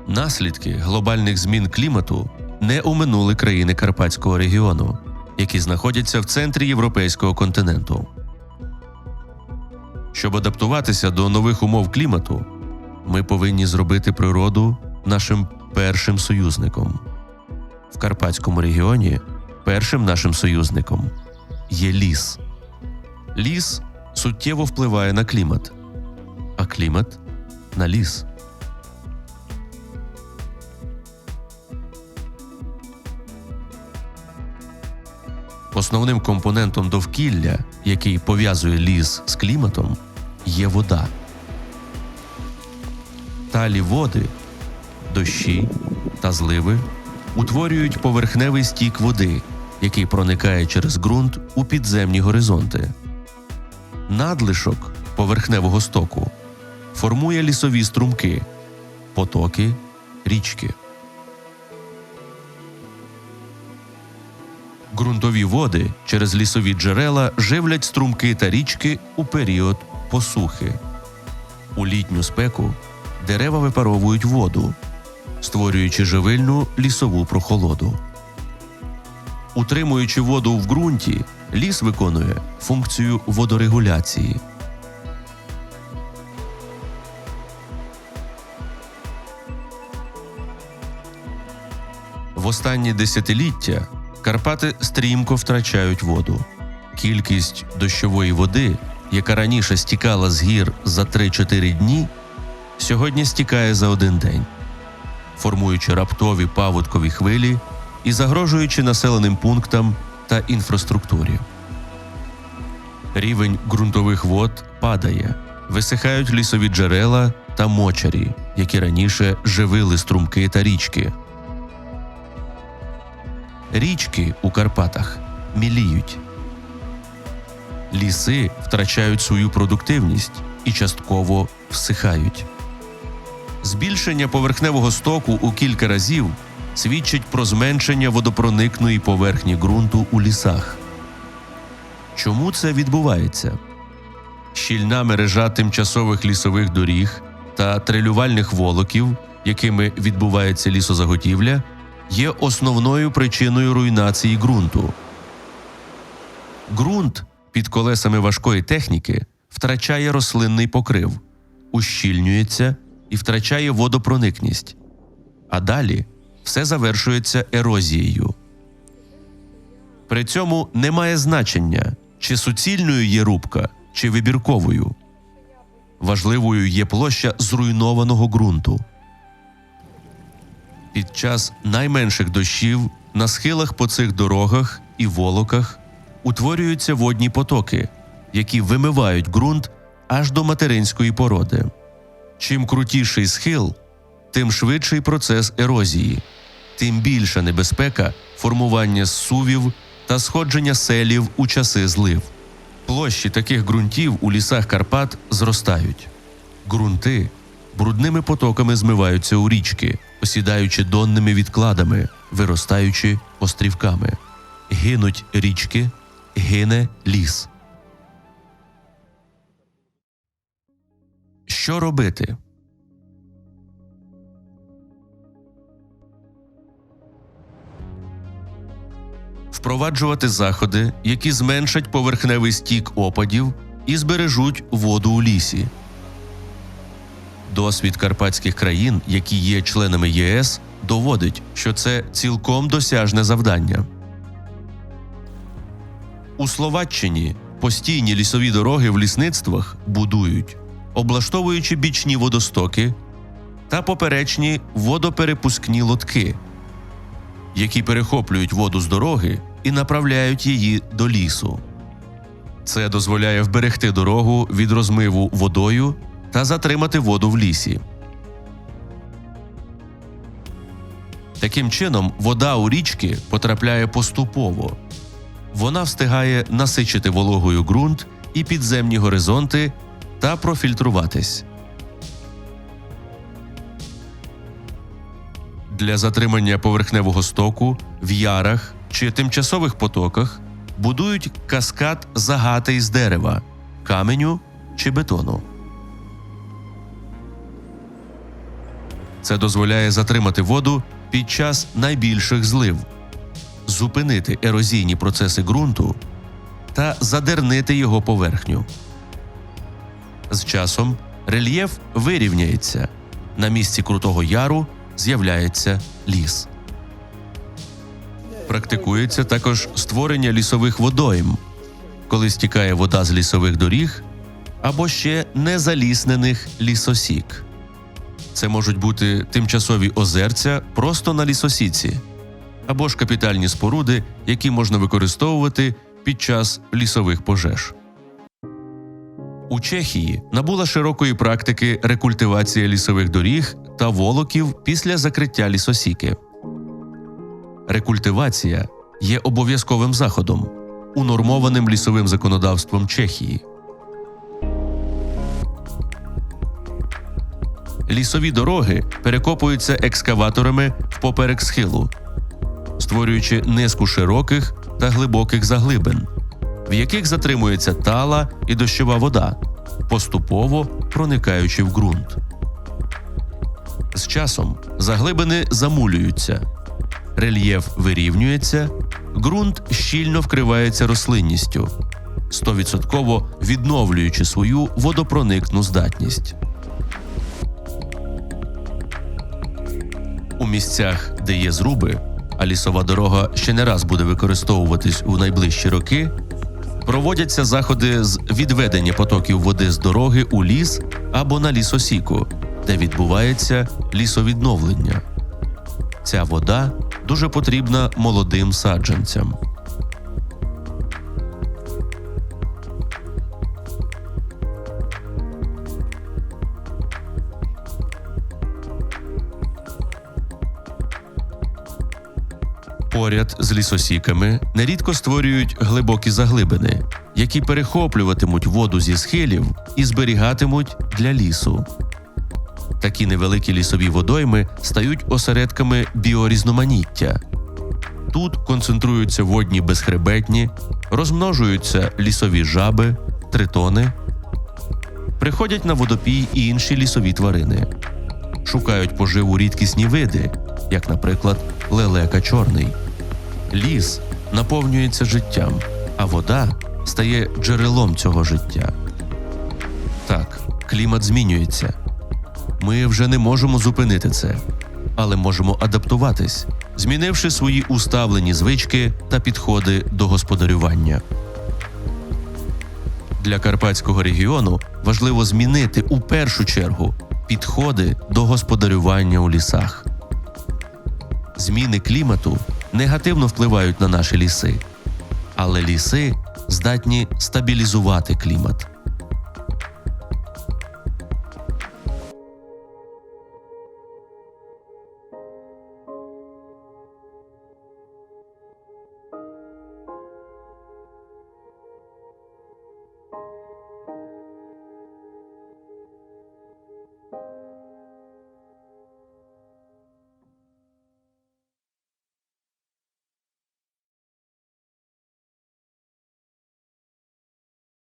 Наслідки глобальних змін клімату не оминули країни Карпатського регіону, які знаходяться в центрі європейського континенту. Щоб адаптуватися до нових умов клімату, ми повинні зробити природу нашим першим союзником. В Карпатському регіоні першим нашим союзником є ліс. Ліс суттєво впливає на клімат, а клімат – на ліс. Основним компонентом довкілля, який пов'язує ліс з кліматом, є вода. Талі води, дощі та зливи утворюють поверхневий стік води, який проникає через ґрунт у підземні горизонти. Надлишок поверхневого стоку формує лісові струмки, потоки, річки. Ґрунтові води через лісові джерела живлять струмки та річки у період посухи. У літню спеку дерева випаровують воду, створюючи живильну лісову прохолоду. Утримуючи воду в ґрунті, ліс виконує функцію водорегуляції. В останні десятиліття Карпати стрімко втрачають воду. Кількість дощової води, яка раніше стікала з гір за 3-4 дні, сьогодні стікає за один день, формуючи раптові паводкові хвилі і загрожуючи населеним пунктам та інфраструктурі. Рівень ґрунтових вод падає, висихають лісові джерела та мочарі, які раніше живили струмки та річки. Річки у Карпатах міліють. Ліси втрачають свою продуктивність і частково всихають. Збільшення поверхневого стоку у кілька разів свідчить про зменшення водопроникної поверхні ґрунту у лісах. Чому це відбувається? Щільна мережа тимчасових лісових доріг та трелювальних волоків, якими відбувається лісозаготівля, є основною причиною руйнації ґрунту. Ґрунт під колесами важкої техніки втрачає рослинний покрив, ущільнюється і втрачає водопроникність. А далі все завершується ерозією. При цьому немає значення, чи суцільною є рубка, чи вибірковою. Важливою є площа зруйнованого ґрунту. Під час найменших дощів на схилах по цих дорогах і волоках утворюються водні потоки, які вимивають ґрунт аж до материнської породи. Чим крутіший схил, тим швидший процес ерозії, тим більша небезпека формування зсувів та сходження селів у часи злив. Площі таких ґрунтів у лісах Карпат зростають. Ґрунти брудними потоками змиваються у річки, осідаючи донними відкладами, виростаючи острівками. Гинуть річки, гине ліс. Що робити? Впроваджувати заходи, які зменшать поверхневий стік опадів і збережуть воду у лісі. Досвід карпатських країн, які є членами ЄС, доводить, що це цілком досяжне завдання. У Словаччині постійні лісові дороги в лісництвах будують, облаштовуючи бічні водостоки та поперечні водоперепускні лотки, які перехоплюють воду з дороги і направляють її до лісу. Це дозволяє вберегти дорогу від розмиву водою та затримати воду в лісі. Таким чином, вода у річки потрапляє поступово. Вона встигає насичити вологою ґрунт і підземні горизонти та профільтруватись. Для затримання поверхневого стоку в ярах чи тимчасових потоках будують каскад загати із дерева, каменю чи бетону. Це дозволяє затримати воду під час найбільших злив, зупинити ерозійні процеси ґрунту та задернити його поверхню. З часом рельєф вирівняється. На місці Крутого Яру з'являється ліс. Практикується також створення лісових водойм, коли стікає вода з лісових доріг або ще незаліснених лісосік. Це можуть бути тимчасові озерця просто на лісосіці, або ж капітальні споруди, які можна використовувати під час лісових пожеж. У Чехії набула широкої практики рекультивація лісових доріг та волоків після закриття лісосіки. Рекультивація є обов'язковим заходом, унормованим лісовим законодавством Чехії. Лісові дороги перекопуються екскаваторами впоперек схилу, створюючи низку широких та глибоких заглибин, в яких затримується тала і дощова вода, поступово проникаючи в ґрунт. З часом заглибини замулюються, рельєф вирівнюється, ґрунт щільно вкривається рослинністю, 100% відновлюючи свою водопроникну здатність. У місцях, де є зруби, а лісова дорога ще не раз буде використовуватись у найближчі роки, проводяться заходи з відведення потоків води з дороги у ліс або на лісосіку, де відбувається лісовідновлення. Ця вода дуже потрібна молодим саджанцям. Поряд з лісосіками нерідко створюють глибокі заглибини, які перехоплюватимуть воду зі схилів і зберігатимуть для лісу. Такі невеликі лісові водойми стають осередками біорізноманіття. Тут концентруються водні безхребетні, розмножуються лісові жаби, тритони, приходять на водопій і інші лісові тварини. Шукають поживу рідкісні види, як, наприклад, лелека чорний. Ліс наповнюється життям, а вода стає джерелом цього життя. Так, клімат змінюється. Ми вже не можемо зупинити це, але можемо адаптуватись, змінивши свої усталені звички та підходи до господарювання. Для Карпатського регіону важливо змінити у першу чергу підходи до господарювання у лісах. Зміни клімату негативно впливають на наші ліси, але ліси здатні стабілізувати клімат.